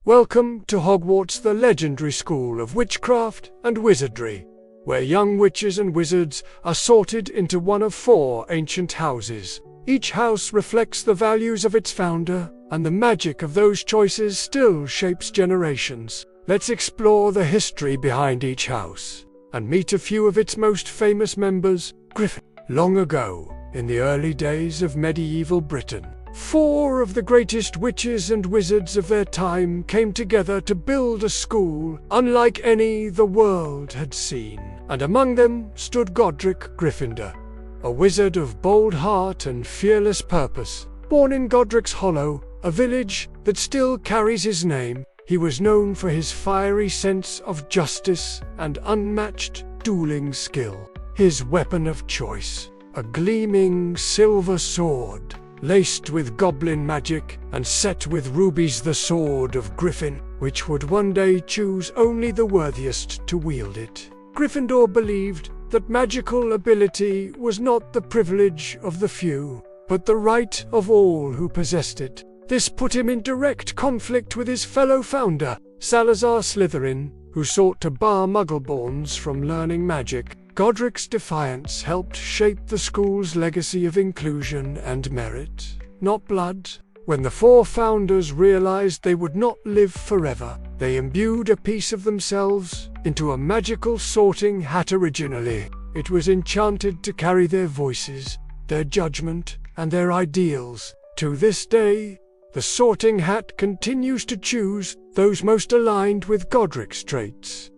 Welcome to Hogwarts, the legendary school of witchcraft and wizardry, where young witches and wizards are sorted into one of 4 ancient houses. Each house reflects the values of its founder, and the magic of those choices still shapes generations. Let's explore the history behind each house, and meet a few of its most famous members. Gryffindor. Long ago, in the early days of medieval Britain, 4 of the greatest witches and wizards of their time came together to build a school unlike any the world had seen. And among them stood Godric Gryffindor, a wizard of bold heart and fearless purpose. Born in Godric's Hollow, a village that still carries his name, he was known for his fiery sense of justice and unmatched dueling skill. His weapon of choice, a gleaming silver sword, laced with goblin magic and set with rubies, the sword of Griffin, which would one day choose only the worthiest to wield it. Gryffindor believed that magical ability was not the privilege of the few, but the right of all who possessed it. This put him in direct conflict with his fellow founder, Salazar Slytherin, who sought to bar Muggleborns from learning magic. Godric's defiance helped shape the school's legacy of inclusion and merit, not blood. When the 4 founders realized they would not live forever, they imbued a piece of themselves into a magical sorting hat. Originally, it was enchanted to carry their voices, their judgment, and their ideals. To this day, the sorting hat continues to choose those most aligned with Godric's traits: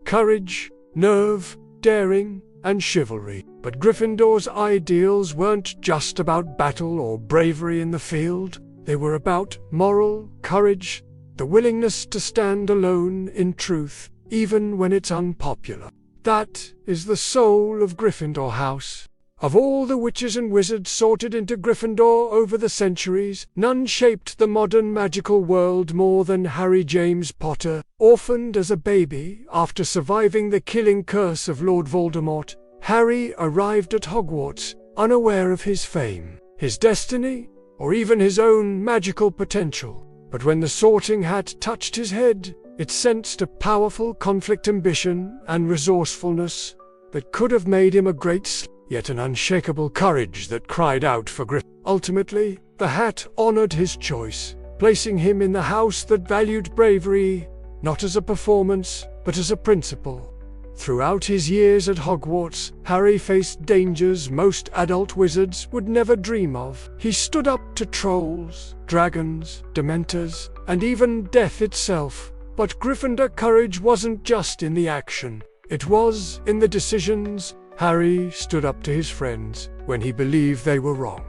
courage, nerve, daring, and chivalry. But Gryffindor's ideals weren't just about battle or bravery in the field. They were about moral courage, the willingness to stand alone in truth, even when it's unpopular. That is the soul of Gryffindor House. Of all the witches and wizards sorted into Gryffindor over the centuries, none shaped the modern magical world more than Harry James Potter. Orphaned as a baby after surviving the killing curse of Lord Voldemort, Harry arrived at Hogwarts, unaware of his fame, his destiny, or even his own magical potential. But when the sorting hat touched his head, it sensed a powerful conflict, ambition, and resourcefulness that could have made him a great yet an unshakable courage that cried out for Gryffindor. Ultimately, the hat honored his choice, placing him in the house that valued bravery, not as a performance, but as a principle. Throughout his years at Hogwarts, Harry faced dangers most adult wizards would never dream of. He stood up to trolls, dragons, dementors, and even death itself. But Gryffindor courage wasn't just in the action, it was in the decisions. Harry stood up to his friends when he believed they were wrong.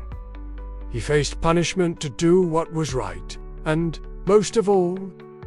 He faced punishment to do what was right, and, most of all,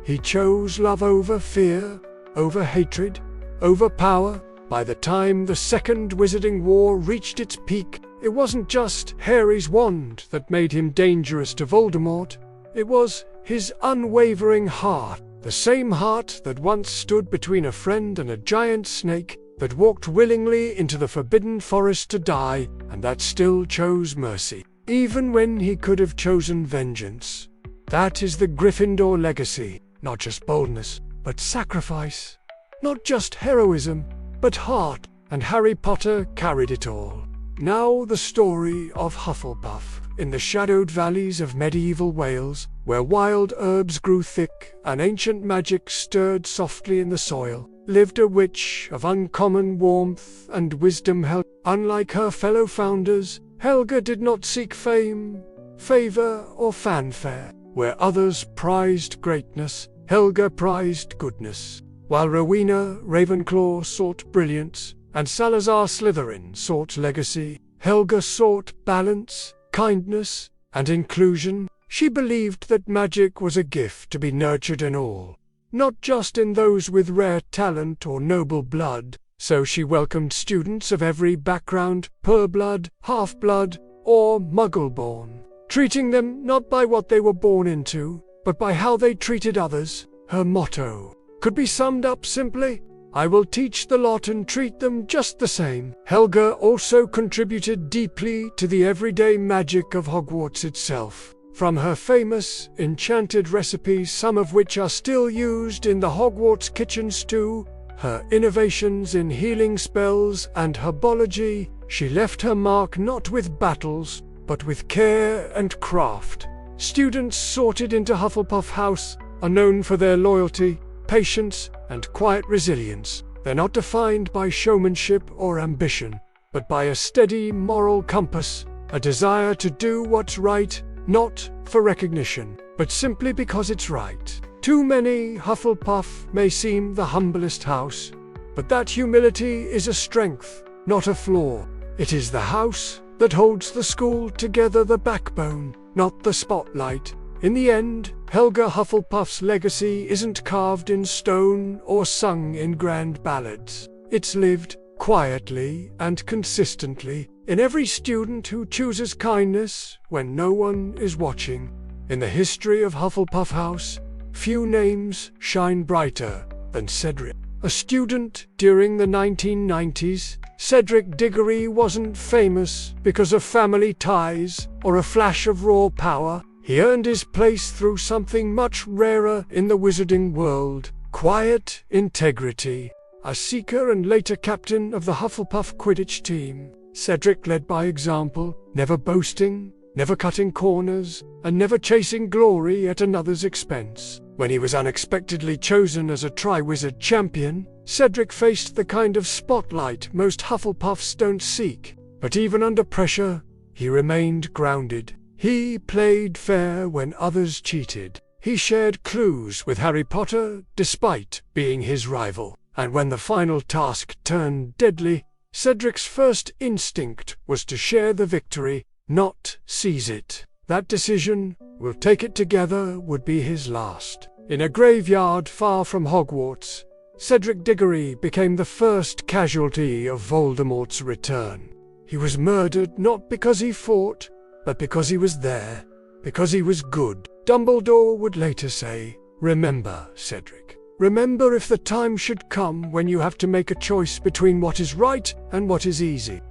he chose love over fear, over hatred, over power. By the time the Second Wizarding War reached its peak, it wasn't just Harry's wand that made him dangerous to Voldemort. It was his unwavering heart, the same heart that once stood between a friend and a giant snake, that walked willingly into the Forbidden Forest to die, and that still chose mercy, even when he could have chosen vengeance. That is the Gryffindor legacy, not just boldness, but sacrifice. Not just heroism, but heart, and Harry Potter carried it all. Now the story of Hufflepuff. In the shadowed valleys of medieval Wales, where wild herbs grew thick and ancient magic stirred softly in the soil, lived a witch of uncommon warmth and wisdom. Unlike her fellow founders, Helga did not seek fame, favor, or fanfare. Where others prized greatness, Helga prized goodness. While Rowena Ravenclaw sought brilliance, and Salazar Slytherin sought legacy, Helga sought balance, kindness, and inclusion. She believed that magic was a gift to be nurtured in all, not just in those with rare talent or noble blood. So she welcomed students of every background, pureblood, half-blood, or Muggle-born, treating them not by what they were born into, but by how they treated others. Her motto could be summed up simply: I will teach the lot and treat them just the same. Helga also contributed deeply to the everyday magic of Hogwarts itself. From her famous, enchanted recipes, some of which are still used in the Hogwarts kitchen stew, her innovations in healing spells and herbology, she left her mark not with battles, but with care and craft. Students sorted into Hufflepuff House are known for their loyalty, patience, and quiet resilience. They're not defined by showmanship or ambition, but by a steady moral compass, a desire to do what's right, not for recognition, but simply because it's right. Too many Hufflepuff may seem the humblest house, but that humility is a strength, not a flaw. It is the house that holds the school together, the backbone, not the spotlight. In the end, Helga Hufflepuff's legacy isn't carved in stone or sung in grand ballads. It's lived quietly and consistently in every student who chooses kindness when no one is watching. In the history of Hufflepuff House, few names shine brighter than Cedric. A student during the 1990s, Cedric Diggory wasn't famous because of family ties or a flash of raw power. He earned his place through something much rarer in the wizarding world: quiet integrity. A seeker and later captain of the Hufflepuff Quidditch team, Cedric led by example, never boasting, never cutting corners, and never chasing glory at another's expense. When he was unexpectedly chosen as a Triwizard champion, Cedric faced the kind of spotlight most Hufflepuffs don't seek. But even under pressure, he remained grounded. He played fair when others cheated. He shared clues with Harry Potter despite being his rival. And when the final task turned deadly, Cedric's first instinct was to share the victory, not seize it. That decision, "We'll take it together," would be his last. In a graveyard far from Hogwarts, Cedric Diggory became the first casualty of Voldemort's return. He was murdered not because he fought, but because he was there, because he was good. Dumbledore would later say, "Remember, Cedric. Remember if the time should come when you have to make a choice between what is right and what is easy."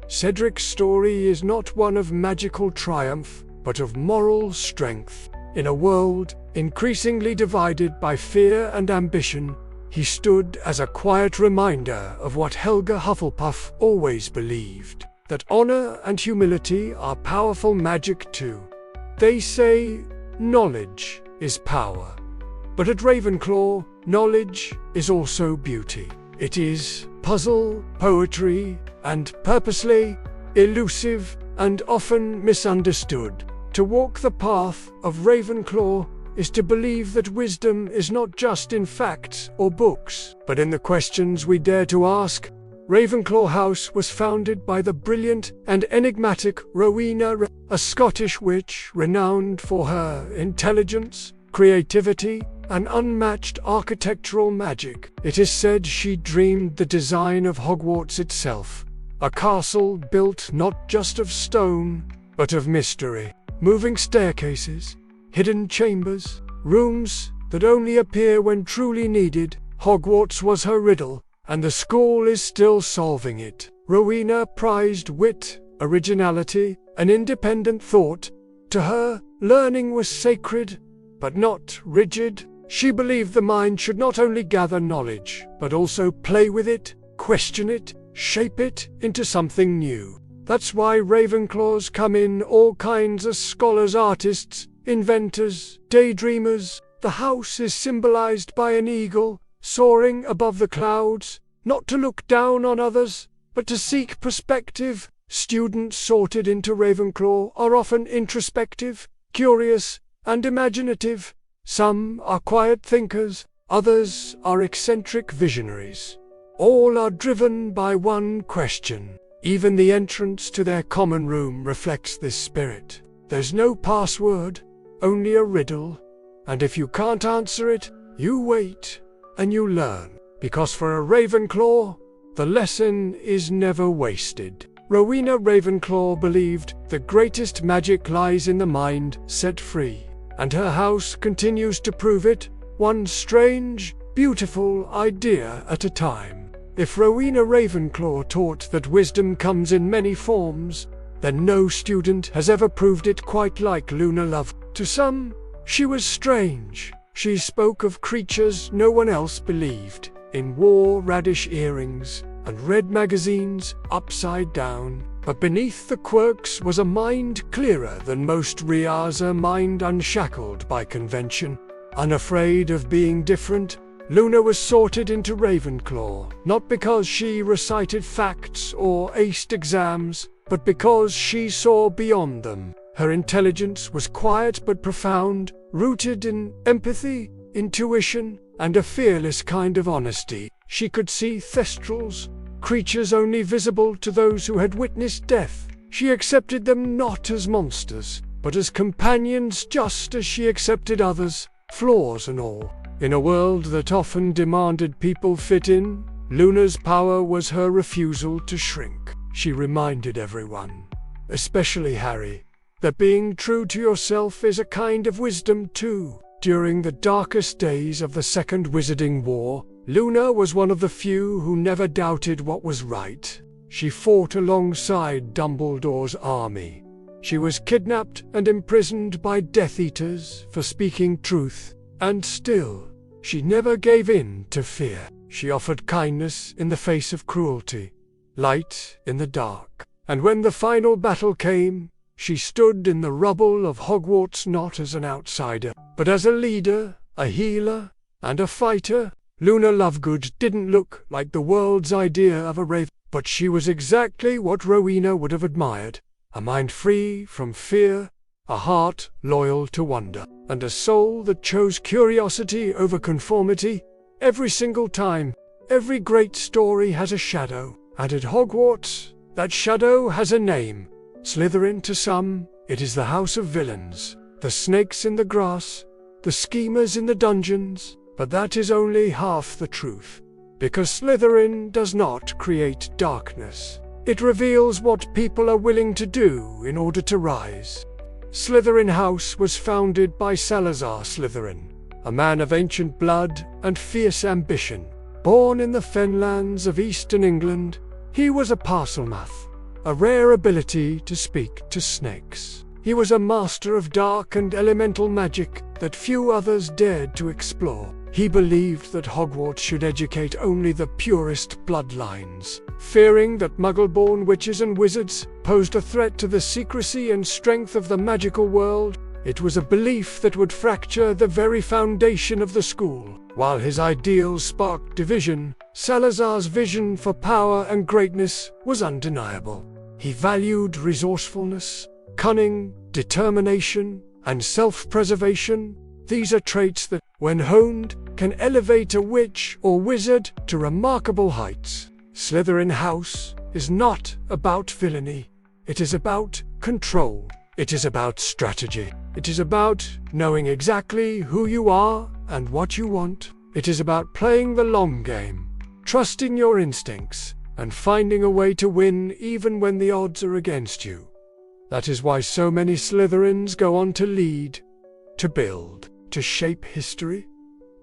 Cedric's story is not one of magical triumph, but of moral strength. In a world increasingly divided by fear and ambition, he stood as a quiet reminder of what Helga Hufflepuff always believed: that honor and humility are powerful magic too. They say knowledge is power. But at Ravenclaw, knowledge is also beauty. It is puzzle, poetry, and purposely elusive and often misunderstood. To walk the path of Ravenclaw is to believe that wisdom is not just in facts or books, but in the questions we dare to ask. Ravenclaw House was founded by the brilliant and enigmatic Rowena, a Scottish witch renowned for her intelligence, creativity, and unmatched architectural magic. It is said she dreamed the design of Hogwarts itself, a castle built not just of stone, but of mystery. Moving staircases, hidden chambers, rooms that only appear when truly needed. Hogwarts was her riddle, and the school is still solving it. Rowena prized wit, originality, and independent thought. To her, learning was sacred, but not rigid. She believed the mind should not only gather knowledge, but also play with it, question it, shape it into something new. That's why Ravenclaws come in all kinds of scholars, artists, inventors, daydreamers. The house is symbolized by an eagle, soaring above the clouds, not to look down on others, but to seek perspective. Students sorted into Ravenclaw are often introspective, curious, and imaginative. Some are quiet thinkers, others are eccentric visionaries. All are driven by one question. Even the entrance to their common room reflects this spirit. There's no password, only a riddle, and if you can't answer it, you wait and you learn. Because for a Ravenclaw, the lesson is never wasted. Rowena Ravenclaw believed the greatest magic lies in the mind set free, and her house continues to prove it, one strange, beautiful idea at a time. If Rowena Ravenclaw taught that wisdom comes in many forms, then no student has ever proved it quite like Luna Love. To some, she was strange. She spoke of creatures no one else believed, in war-radish earrings and read magazines upside down. But beneath the quirks was a mind clearer than most Ria's, a mind unshackled by convention. Unafraid of being different, Luna was sorted into Ravenclaw, not because she recited facts or aced exams, but because she saw beyond them. Her intelligence was quiet but profound, rooted in empathy, intuition, and a fearless kind of honesty. She could see thestrals, creatures only visible to those who had witnessed death. She accepted them not as monsters, but as companions, just as she accepted others, flaws and all. In a world that often demanded people fit in, Luna's power was her refusal to shrink. She reminded everyone, especially Harry, that being true to yourself is a kind of wisdom too. During the darkest days of the Second Wizarding War, Luna was one of the few who never doubted what was right. She fought alongside Dumbledore's army. She was kidnapped and imprisoned by Death Eaters for speaking truth, and still, she never gave in to fear. She offered kindness in the face of cruelty, light in the dark. And when the final battle came, she stood in the rubble of Hogwarts not as an outsider, but as a leader, a healer, and a fighter. Luna Lovegood didn't look like the world's idea of a Raven, but she was exactly what Rowena would have admired. A mind free from fear, a heart loyal to wonder, and a soul that chose curiosity over conformity. Every single time, every great story has a shadow, and at Hogwarts, that shadow has a name. Slytherin to some, it is the house of villains, the snakes in the grass, the schemers in the dungeons, but that is only half the truth. Because Slytherin does not create darkness. It reveals what people are willing to do in order to rise. Slytherin House was founded by Salazar Slytherin, a man of ancient blood and fierce ambition. Born in the fenlands of eastern England, he was a Parselmath, a rare ability to speak to snakes. He was a master of dark and elemental magic that few others dared to explore. He believed that Hogwarts should educate only the purest bloodlines, fearing that Muggle-born witches and wizards posed a threat to the secrecy and strength of the magical world. It was a belief that would fracture the very foundation of the school. While his ideals sparked division, Salazar's vision for power and greatness was undeniable. He valued resourcefulness, cunning, determination, and self-preservation. These are traits that, when honed, can elevate a witch or wizard to remarkable heights. Slytherin House is not about villainy. It is about control. It is about strategy. It is about knowing exactly who you are and what you want. It is about playing the long game, trusting your instincts, and finding a way to win even when the odds are against you. That is why so many Slytherins go on to lead, to build, to shape history.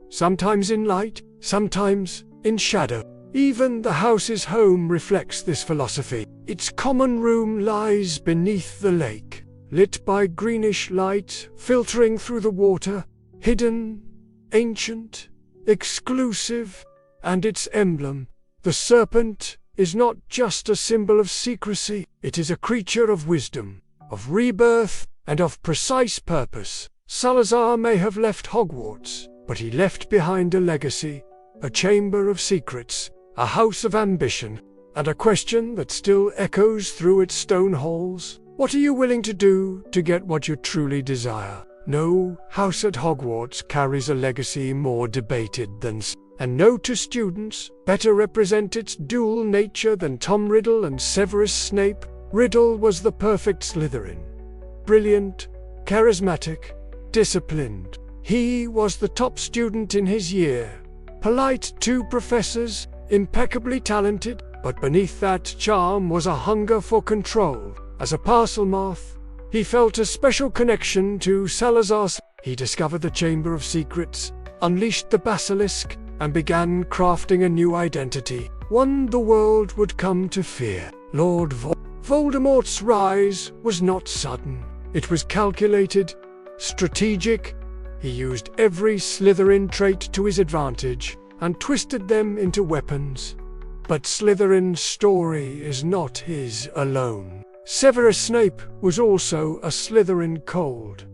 Sometimes in light, sometimes in shadow. Even the house's home reflects this philosophy. Its common room lies beneath the lake, lit by greenish light filtering through the water, hidden, ancient, exclusive, and its emblem, the serpent, is not just a symbol of secrecy. It is a creature of wisdom, of rebirth, and of precise purpose. Salazar may have left Hogwarts, but he left behind a legacy, a chamber of secrets, a house of ambition, and a question that still echoes through its stone halls. What are you willing to do to get what you truly desire? No house at Hogwarts carries a legacy more debated than and no two students better represent its dual nature than Tom Riddle and Severus Snape. Riddle was the perfect Slytherin. Brilliant, charismatic, disciplined. He was the top student in his year. Polite to professors, impeccably talented, but beneath that charm was a hunger for control. As a Parselmath, he felt a special connection to Salazar. He discovered the Chamber of Secrets, unleashed the basilisk, and began crafting a new identity, one the world would come to fear. Lord Voldemort's rise was not sudden. It was calculated, strategic. He used every Slytherin trait to his advantage and twisted them into weapons. But Slytherin's story is not his alone. Severus Snape was also a Slytherin, cold,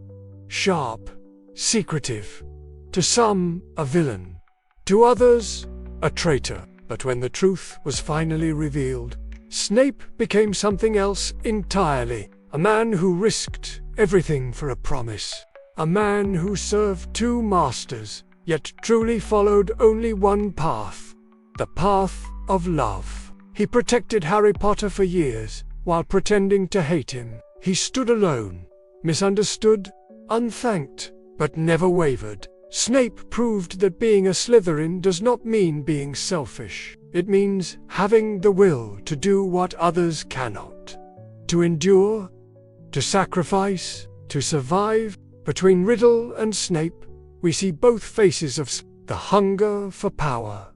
sharp, secretive. To some, a villain. To others, a traitor. But when the truth was finally revealed, Snape became something else entirely. A man who risked everything for a promise. A man who served two masters, yet truly followed only one path. The path of love. He protected Harry Potter for years, while pretending to hate him. He stood alone, misunderstood, unthanked, but never wavered. Snape proved that being a Slytherin does not mean being selfish. It means having the will to do what others cannot. To endure, to sacrifice, to survive. Between Riddle and Snape, we see both faces of the hunger for power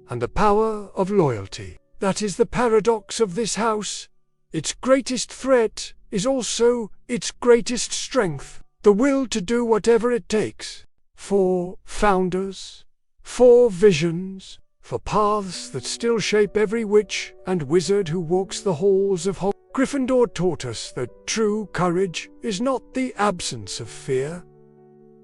and the power of loyalty. That is the paradox of this house. Its greatest threat is also its greatest strength. The will to do whatever it takes. For founders, for visions, for paths that still shape every witch and wizard who walks the halls of Hogwarts. Gryffindor taught us that true courage is not the absence of fear,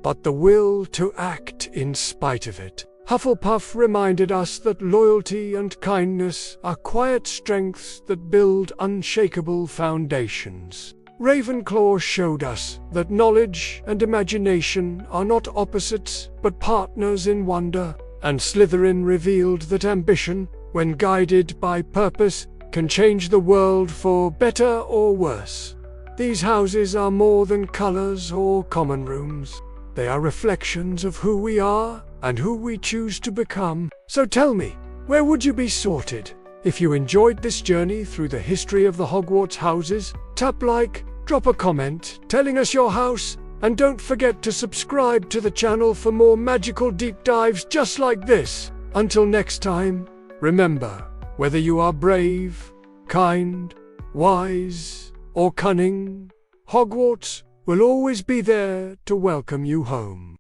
but the will to act in spite of it. Hufflepuff reminded us that loyalty and kindness are quiet strengths that build unshakable foundations. Ravenclaw showed us that knowledge and imagination are not opposites, but partners in wonder. And Slytherin revealed that ambition, when guided by purpose, can change the world for better or worse. These houses are more than colors or common rooms. They are reflections of who we are and who we choose to become. So tell me, where would you be sorted? If you enjoyed this journey through the history of the Hogwarts houses, tap like, drop a comment telling us your house, and don't forget to subscribe to the channel for more magical deep dives just like this. Until next time, remember, whether you are brave, kind, wise, or cunning, Hogwarts will always be there to welcome you home.